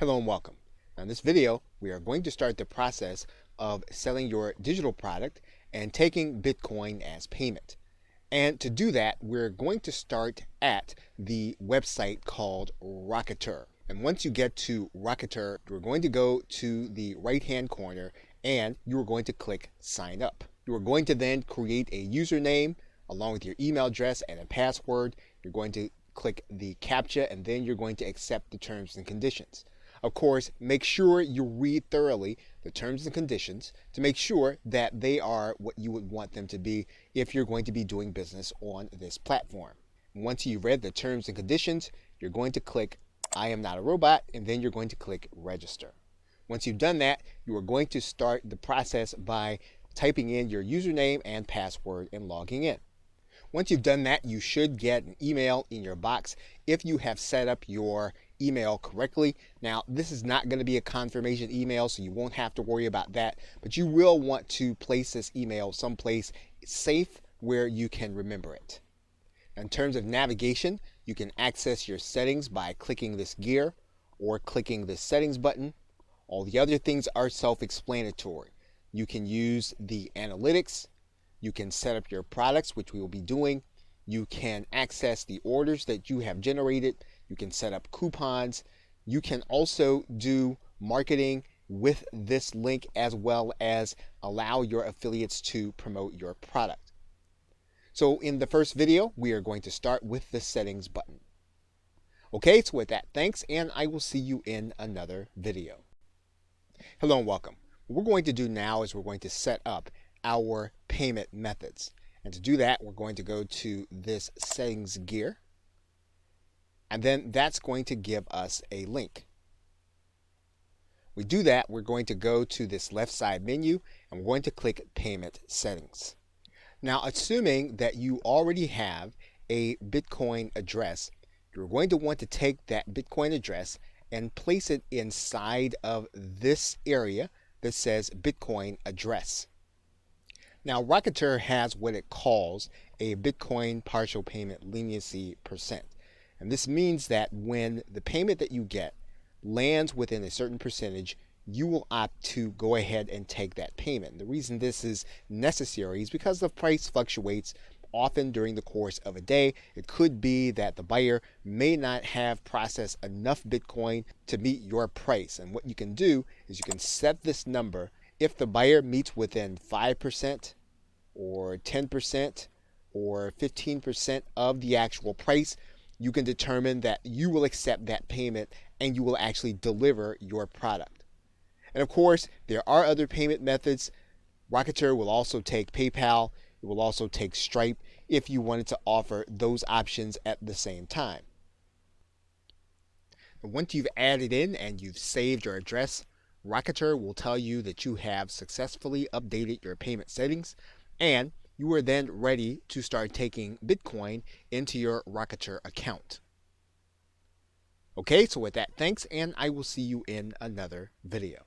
Hello and welcome. Now in this video, we are going to start the process of selling your digital product and taking Bitcoin as payment. And to do that, we're going to start at the website called Rocketer. And once you get to Rocketer, you're going to go to the right-hand corner and you're going to click Sign Up. You are going to then create a username along with your email address and a password. You're going to click the CAPTCHA and then you're going to accept the terms and conditions. Of course, make sure you read thoroughly the terms and conditions to make sure that they are what you would want them to be if you're going to be doing business on this platform. Once you've read the terms and conditions, you're going to click I am not a robot, and then you're going to click register. Once you've done that, you are going to start the process by typing in your username and password and logging in. Once you've done that, you should get an email in your box if you have set up your email correctly. Now, this is not going to be a confirmation email, so you won't have to worry about that, but you will want to place this email someplace safe where you can remember it. In terms of navigation, you can access your settings by clicking this gear or clicking the settings button. All the other things are self-explanatory. You can use the analytics. You can set up your products, which we will be doing. You can access the orders that you have generated. You can set up coupons. You can also do marketing with this link as well as allow your affiliates to promote your product. So in the first video, we are going to start with the settings button. Okay, so with that, thanks, and I will see you in another video. Hello and welcome. What we're going to do now is we're going to set up our payment methods. And to do that, we're going to go to this settings gear. And then that's going to give us a link. We do that, we're going to go to this left side menu and we're going to click payment settings. Now, assuming that you already have a Bitcoin address, you're going to want to take that Bitcoin address and place it inside of this area that says Bitcoin address. Now, Rocketer has what it calls a Bitcoin partial payment leniency percent. And this means that when the payment that you get lands within a certain percentage, you will opt to go ahead and take that payment. The reason this is necessary is because the price fluctuates often during the course of a day. It could be that the buyer may not have processed enough Bitcoin to meet your price. And what you can do is you can set this number. If the buyer meets within 5% or 10% or 15% of the actual price, you can determine that you will accept that payment and you will actually deliver your product. And of course, there are other payment methods. Rocketer will also take PayPal. It will also take Stripe if you wanted to offer those options at the same time. Once you've added in and you've saved your address, Rocketer will tell you that you have successfully updated your payment settings and you are then ready to start taking Bitcoin into your Rocketer account. Okay, so with that, thanks, and I will see you in another video.